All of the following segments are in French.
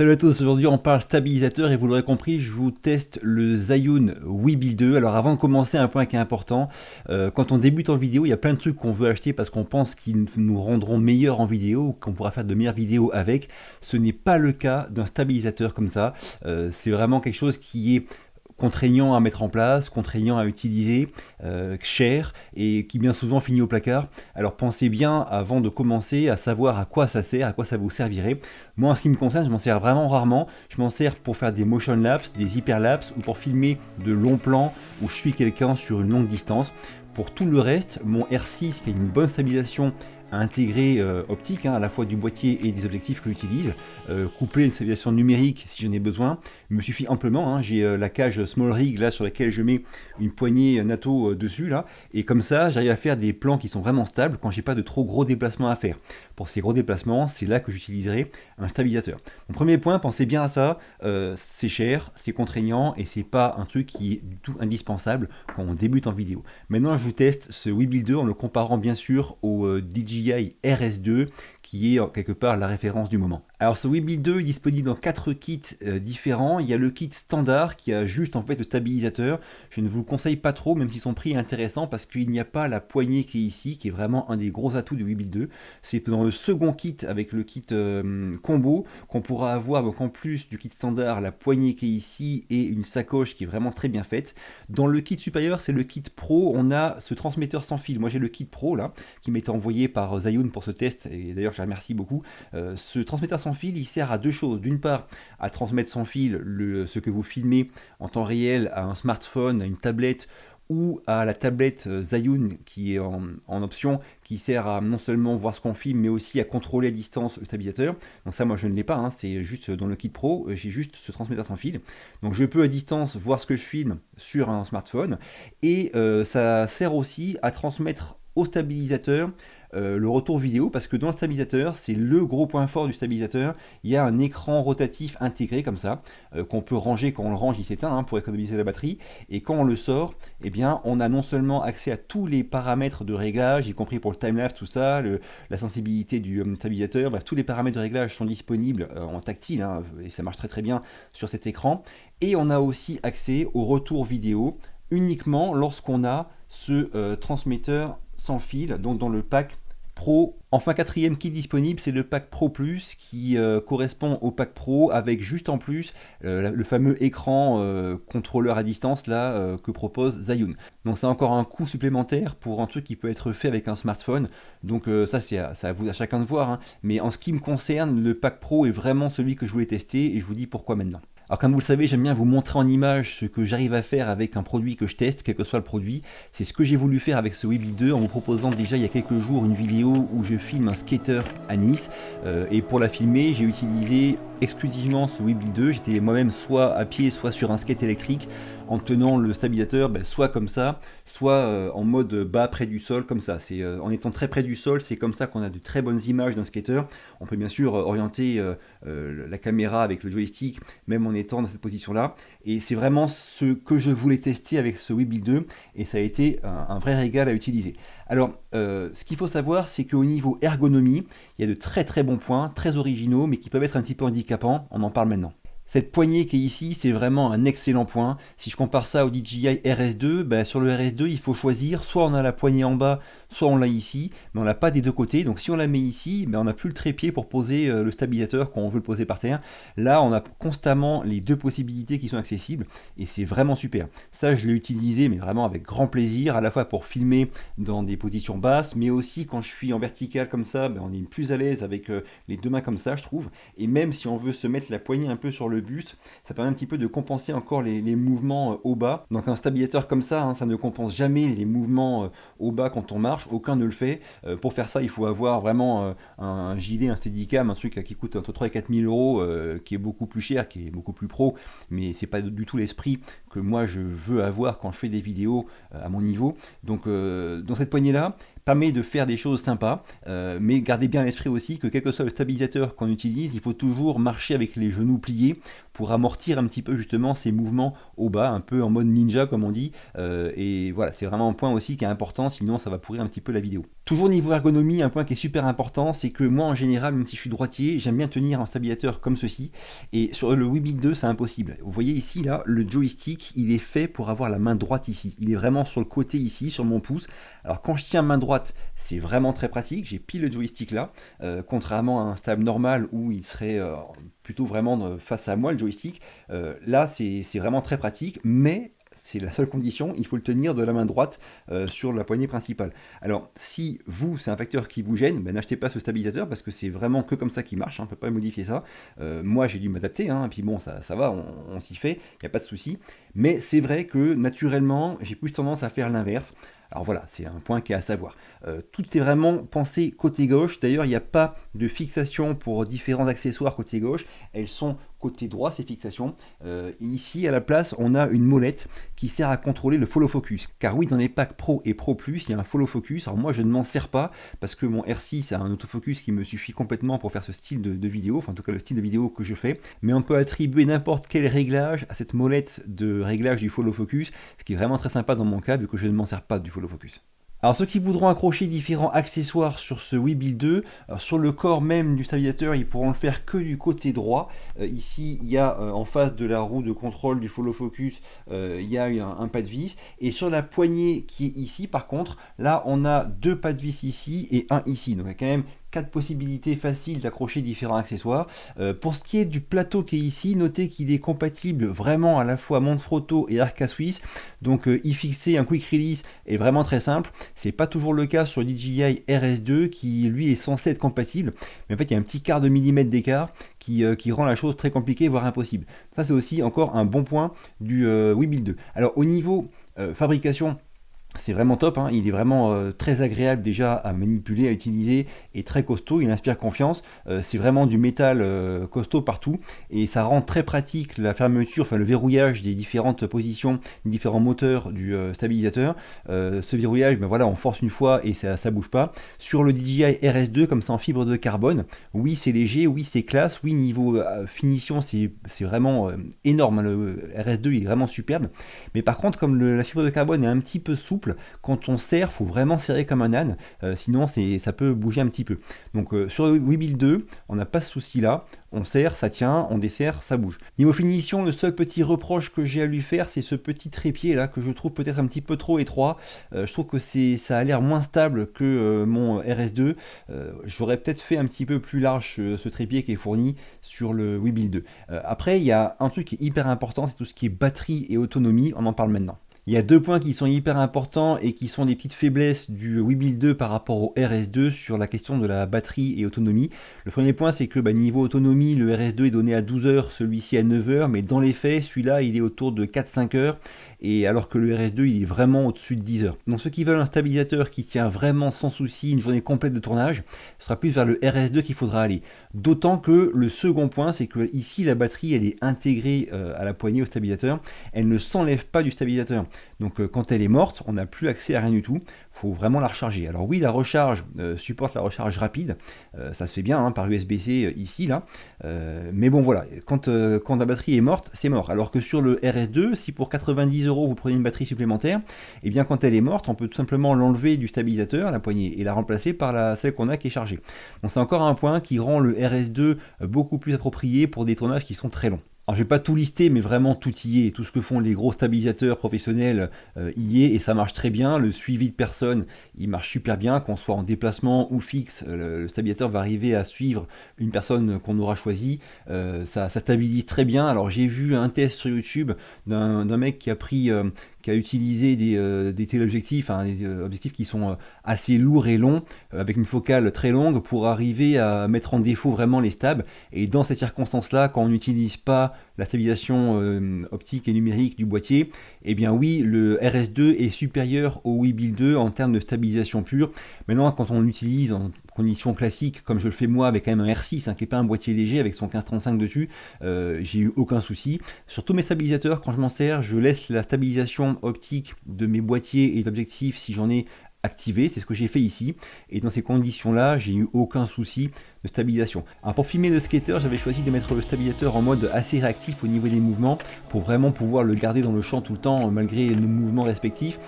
Salut à tous, aujourd'hui on parle stabilisateur et vous l'aurez compris, je vous teste le Zhiyun Webuild 2. Alors avant de commencer, un point qui est important, quand on débute en vidéo, il y a plein de trucs qu'on veut acheter parce qu'on pense qu'ils nous rendront meilleurs en vidéo ou qu'on pourra faire de meilleures vidéos avec. Ce n'est pas le cas d'un stabilisateur comme ça, c'est vraiment quelque chose qui est contraignant à mettre en place, contraignant à utiliser, cher et qui bien souvent finit au placard. Alors pensez bien avant de commencer à savoir à quoi ça sert, à quoi ça vous servirait. Moi en ce qui me concerne, je m'en sers vraiment rarement. Je m'en sers pour faire des motion lapse, des hyperlapses ou pour filmer de longs plans où je suis quelqu'un sur une longue distance. Pour tout le reste, mon R6 qui a une bonne stabilisation intégré optique, à la fois du boîtier et des objectifs que j'utilise, couplé à une stabilisation numérique si j'en ai besoin, me suffit amplement. J'ai la cage Small Rig là sur laquelle je mets une poignée NATO dessus là, et comme ça j'arrive à faire des plans qui sont vraiment stables quand j'ai pas de trop gros déplacements à faire. Pour ces gros déplacements, c'est là que j'utiliserai un stabilisateur. Mon premier point, pensez bien à ça, c'est cher, c'est contraignant et c'est pas un truc qui est du tout indispensable quand on débute en vidéo. Maintenant je vous teste ce Webuild 2 en le comparant bien sûr au DJI RS2 qui est quelque part la référence du moment. Alors ce Webuild 2 est disponible dans 4 kits différents. Il y a le kit standard qui a juste en fait le stabilisateur. Je ne vous le conseille pas trop même si son prix est intéressant parce qu'il n'y a pas la poignée qui est ici, qui est vraiment un des gros atouts du Webuild 2. C'est dans le second kit avec le kit combo qu'on pourra avoir donc en plus du kit standard la poignée qui est ici et une sacoche qui est vraiment très bien faite. Dans le kit supérieur, c'est le kit pro, on a ce transmetteur sans fil. Moi j'ai le kit pro là qui m'était envoyé par Zhiyun pour ce test et d'ailleurs je remercie beaucoup. Ce transmetteur sans fil il sert à deux choses. D'une part à transmettre sans fil ce que vous filmez en temps réel à un smartphone, à une tablette ou à la tablette Zhiyun qui est en option, qui sert à non seulement voir ce qu'on filme, mais aussi à contrôler à distance le stabilisateur. Donc ça, moi, je ne l'ai pas, c'est juste dans le kit pro, j'ai juste ce transmetteur sans fil. Donc je peux à distance voir ce que je filme sur un smartphone, et ça sert aussi à transmettre au stabilisateur le retour vidéo, parce que dans le stabilisateur, c'est le gros point fort du stabilisateur, il y a un écran rotatif intégré comme ça, qu'on peut ranger, quand on le range il s'éteint pour économiser la batterie, et quand on le sort, eh bien on a non seulement accès à tous les paramètres de réglage, y compris pour le timelapse, tout ça, la sensibilité du stabilisateur, bref, tous les paramètres de réglage sont disponibles en tactile, et ça marche très très bien sur cet écran, et on a aussi accès au retour vidéo uniquement lorsqu'on a ce transmetteur sans fil, donc dans le pack Pro. Enfin, quatrième kit disponible, c'est le pack Pro Plus qui correspond au pack Pro avec juste en plus le fameux écran contrôleur à distance là que propose Zhiyun. Donc c'est encore un coût supplémentaire pour un truc qui peut être fait avec un smartphone. Donc ça c'est à vous à chacun de voir. Mais en ce qui me concerne, le pack Pro est vraiment celui que je voulais tester et je vous dis pourquoi maintenant. Alors comme vous le savez, j'aime bien vous montrer en image ce que j'arrive à faire avec un produit que je teste, quel que soit le produit. C'est ce que j'ai voulu faire avec ce Webuild 2 en vous proposant déjà il y a quelques jours une vidéo où je filme un skater à Nice. Et pour la filmer, j'ai utilisé exclusivement ce Webuild 2. J'étais moi-même soit à pied, soit sur un skate électrique en tenant le stabilisateur soit comme ça, soit en mode bas près du sol comme ça. En étant très près du sol, c'est comme ça qu'on a de très bonnes images d'un skater. On peut bien sûr orienter la caméra avec le joystick, même en étant dans cette position-là. Et c'est vraiment ce que je voulais tester avec ce Webuild 2, et ça a été un vrai régal à utiliser. Alors, ce qu'il faut savoir, c'est qu'au niveau ergonomie, il y a de très très bons points, très originaux, mais qui peuvent être un petit peu handicapants. On en parle maintenant. Cette poignée qui est ici, c'est vraiment un excellent point. Si je compare ça au DJI RS2, sur le RS2, il faut choisir. Soit on a la poignée en bas, soit on l'a ici, mais on l'a pas des deux côtés. Donc si on la met ici, on n'a plus le trépied pour poser le stabilisateur quand on veut le poser par terre. Là, on a constamment les deux possibilités qui sont accessibles, et c'est vraiment super. Ça, je l'ai utilisé, mais vraiment avec grand plaisir, à la fois pour filmer dans des positions basses, mais aussi quand je suis en vertical comme ça, on est plus à l'aise avec les deux mains comme ça, je trouve. Et même si on veut se mettre la poignée un peu sur le buste, ça permet un petit peu de compenser encore les mouvements au bas. Donc un stabilisateur comme ça, ça ne compense jamais les mouvements au bas quand on marche, aucun ne le fait. Pour faire ça, il faut avoir vraiment un gilet, un Steadicam, un truc qui coûte entre 3 et 4 000 euros, qui est beaucoup plus cher, qui est beaucoup plus pro, mais c'est pas du tout l'esprit que moi je veux avoir quand je fais des vidéos à mon niveau. Donc dans cette poignée là, permet de faire des choses sympas, mais gardez bien à l'esprit aussi que quel que soit le stabilisateur qu'on utilise, il faut toujours marcher avec les genoux pliés pour amortir un petit peu justement ces mouvements au bas, un peu en mode ninja comme on dit, et voilà, c'est vraiment un point aussi qui est important, sinon ça va pourrir un petit peu la vidéo. Toujours niveau ergonomie, un point qui est super important, c'est que moi en général, même si je suis droitier, j'aime bien tenir un stabilisateur comme ceci, et sur le Weebill 2 c'est impossible. Vous voyez ici là, le joystick il est fait pour avoir la main droite ici, il est vraiment sur le côté ici, sur mon pouce. Alors quand je tiens main droite, c'est vraiment très pratique, j'ai pile le joystick là, contrairement à un stable normal où il serait plutôt vraiment face à moi le joystick, là c'est vraiment très pratique, mais c'est la seule condition, il faut le tenir de la main droite sur la poignée principale. Alors si vous, c'est un facteur qui vous gêne, ben, n'achetez pas ce stabilisateur parce que c'est vraiment que comme ça qu'il marche, hein, on ne peut pas modifier ça. Moi j'ai dû m'adapter, hein, et puis bon ça va, on s'y fait, il n'y a pas de souci. Mais c'est vrai que naturellement j'ai plus tendance à faire l'inverse. Alors voilà, c'est un point qui est à savoir. Tout est vraiment pensé côté gauche. D'ailleurs, il n'y a pas de fixation pour différents accessoires côté gauche. Elles sont côté droit, ces fixations. Ici, à la place, on a une molette qui sert à contrôler le follow focus. Car oui, dans les packs Pro et Pro Plus, il y a un follow focus. Alors moi, je ne m'en sers pas parce que mon R6 a un autofocus qui me suffit complètement pour faire ce style de vidéo. Enfin, en tout cas, le style de vidéo que je fais. Mais on peut attribuer n'importe quel réglage à cette molette de réglage du follow focus. Ce qui est vraiment très sympa dans mon cas, vu que je ne m'en sers pas du follow focus. Alors ceux qui voudront accrocher différents accessoires sur ce Weebill 2, sur le corps même du stabilisateur, ils pourront le faire que du côté droit. Ici, il y a en face de la roue de contrôle du follow focus, il y a un pas de vis. Et sur la poignée qui est ici, par contre, là on a deux pas de vis ici et un ici. Donc il y a quand même 4 possibilités faciles d'accrocher différents accessoires. Pour ce qui est du plateau qui est ici, notez qu'il est compatible vraiment à la fois Manfrotto et Arca Swiss. Donc y fixer un quick release est vraiment très simple. C'est pas toujours le cas sur DJI RS2 qui lui est censé être compatible. Mais en fait il y a un petit quart de millimètre d'écart qui rend la chose très compliquée, voire impossible. Ça c'est aussi encore un bon point du Weebill 2. Alors au niveau fabrication, c'est vraiment top, hein. Il est vraiment très agréable déjà à manipuler, à utiliser et très costaud, il inspire confiance. C'est vraiment du métal costaud partout et ça rend très pratique la fermeture, enfin le verrouillage des différentes positions, des différents moteurs du stabilisateur. Ce verrouillage, ben voilà, on force une fois et ça bouge pas. Sur le DJI RS2, comme ça en fibre de carbone, oui c'est léger, oui c'est classe, oui niveau finition c'est vraiment énorme, hein. Le RS2 il est vraiment superbe, mais par contre comme la fibre de carbone est un petit peu souple, quand on serre, il faut vraiment serrer comme un âne, sinon ça peut bouger un petit peu. Donc sur le Weebill 2, on n'a pas ce souci là, on serre, ça tient, on desserre, ça bouge. Niveau finition, le seul petit reproche que j'ai à lui faire, c'est ce petit trépied là que je trouve peut-être un petit peu trop étroit. Je trouve que ça a l'air moins stable que mon RS2. J'aurais peut-être fait un petit peu plus large ce trépied qui est fourni sur le Weebill 2. Après, il y a un truc qui est hyper important, c'est tout ce qui est batterie et autonomie, on en parle maintenant. Il y a deux points qui sont hyper importants et qui sont des petites faiblesses du Weebill 2 par rapport au RS2 sur la question de la batterie et autonomie. Le premier point, c'est que niveau autonomie, le RS2 est donné à 12 heures, celui-ci à 9 heures, mais dans les faits, celui-là, il est autour de 4-5 heures, et alors que le RS2, il est vraiment au-dessus de 10 heures. Donc ceux qui veulent un stabilisateur qui tient vraiment sans souci une journée complète de tournage, ce sera plus vers le RS2 qu'il faudra aller. D'autant que le second point, c'est que ici, la batterie, elle est intégrée à la poignée au stabilisateur, elle ne s'enlève pas du stabilisateur. Donc quand elle est morte, on n'a plus accès à rien du tout. Il faut vraiment la recharger. Alors oui, la recharge supporte la recharge rapide, ça se fait bien hein, par USB-C ici, là. Mais bon voilà, quand la batterie est morte, c'est mort. Alors que sur le RS2, si pour 90 € vous prenez une batterie supplémentaire, et bien quand elle est morte, on peut tout simplement l'enlever du stabilisateur, la poignée, et la remplacer par celle qu'on a qui est chargée. Donc c'est encore un point qui rend le RS2 beaucoup plus approprié pour des tournages qui sont très longs. Alors je vais pas tout lister, mais vraiment tout y est. Tout ce que font les gros stabilisateurs professionnels y est et ça marche très bien. Le suivi de personnes, il marche super bien. Qu'on soit en déplacement ou fixe, le stabilisateur va arriver à suivre une personne qu'on aura choisie. Ça stabilise très bien. Alors j'ai vu un test sur YouTube d'un mec qui a utilisé des téléobjectifs, hein, des objectifs qui sont assez lourds et longs, avec une focale très longue, pour arriver à mettre en défaut vraiment les stabs. Et dans ces circonstances-là, quand on n'utilise pas la stabilisation optique et numérique du boîtier, eh bien oui, le RS2 est supérieur au Weebill 2 en termes de stabilisation pure. Maintenant, quand on l'utilise en conditions classiques, comme je le fais moi avec quand même un R6, hein, qui n'est pas un boîtier léger avec son 1535 dessus, j'ai eu aucun souci. Sur tous mes stabilisateurs, quand je m'en sers, je laisse la stabilisation optique de mes boîtiers et d'objectifs, si j'en ai, activé, c'est ce que j'ai fait ici, et dans ces conditions-là, j'ai eu aucun souci de stabilisation. Alors pour filmer le skater, j'avais choisi de mettre le stabilisateur en mode assez réactif au niveau des mouvements, pour vraiment pouvoir le garder dans le champ tout le temps, malgré nos mouvements respectifs.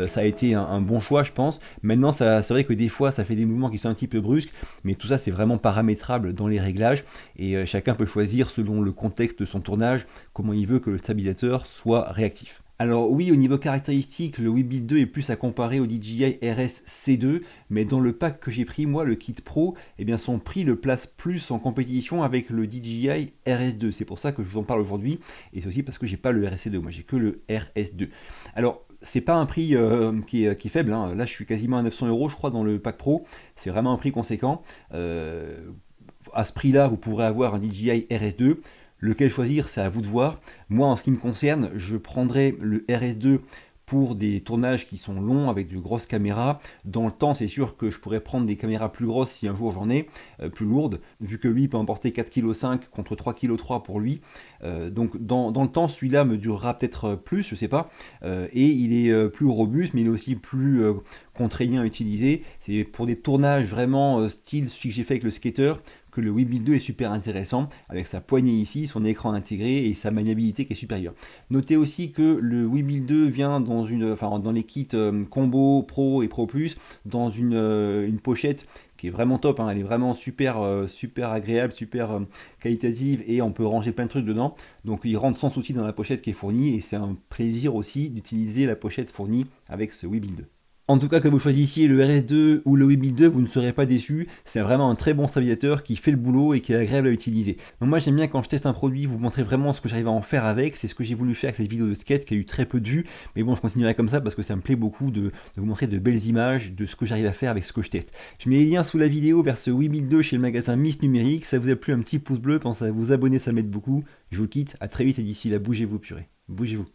Ça a été un bon choix, je pense. Maintenant, c'est vrai que des fois, ça fait des mouvements qui sont un petit peu brusques, mais tout ça, c'est vraiment paramétrable dans les réglages, et chacun peut choisir selon le contexte de son tournage, comment il veut que le stabilisateur soit réactif. Alors oui, au niveau caractéristique, le Webuild 2 est plus à comparer au DJI RS C2, mais dans le pack que j'ai pris, moi, le kit Pro, eh bien son prix le place plus en compétition avec le DJI RS2. C'est pour ça que je vous en parle aujourd'hui, et c'est aussi parce que j'ai pas le RS2, moi j'ai que le RS2. Alors, c'est pas un prix qui est faible, hein. Là je suis quasiment à 900 € je crois dans le pack Pro, c'est vraiment un prix conséquent. À ce prix-là, vous pourrez avoir un DJI RS2. Lequel choisir, c'est à vous de voir. Moi, en ce qui me concerne, je prendrai le RS2 pour des tournages qui sont longs avec de grosses caméras. Dans le temps, c'est sûr que je pourrais prendre des caméras plus grosses si un jour j'en ai, plus lourdes, vu que lui peut emporter 4,5 kg contre 3,3 kg pour lui. Donc dans le temps, celui-là me durera peut-être plus, je sais pas. Et il est plus robuste, mais il est aussi plus contraignant à utiliser. C'est pour des tournages vraiment style celui que j'ai fait avec le skater, que le Webuild 2 est super intéressant, avec sa poignée ici, son écran intégré et sa maniabilité qui est supérieure. Notez aussi que le Webuild 2 vient dans dans les kits Combo, Pro et Pro Plus, dans une pochette qui est vraiment top, hein. Elle est vraiment super agréable, super qualitative, et on peut ranger plein de trucs dedans. Donc il rentre sans souci dans la pochette qui est fournie, et c'est un plaisir aussi d'utiliser la pochette fournie avec ce Webuild 2. En tout cas, que vous choisissiez le RS2 ou le Webuild 2, vous ne serez pas déçus. C'est vraiment un très bon stabilisateur qui fait le boulot et qui est agréable à utiliser. Donc moi, j'aime bien quand je teste un produit, vous montrer vraiment ce que j'arrive à en faire avec. C'est ce que j'ai voulu faire avec cette vidéo de skate qui a eu très peu de vues. Mais bon, je continuerai comme ça parce que ça me plaît beaucoup de vous montrer de belles images de ce que j'arrive à faire avec ce que je teste. Je mets les liens sous la vidéo vers ce Webuild 2 chez le magasin Miss Numérique. Ça vous a plu, un petit pouce bleu, pensez à vous abonner, ça m'aide beaucoup. Je vous quitte, à très vite, et d'ici là, bougez-vous purée. Bougez-vous.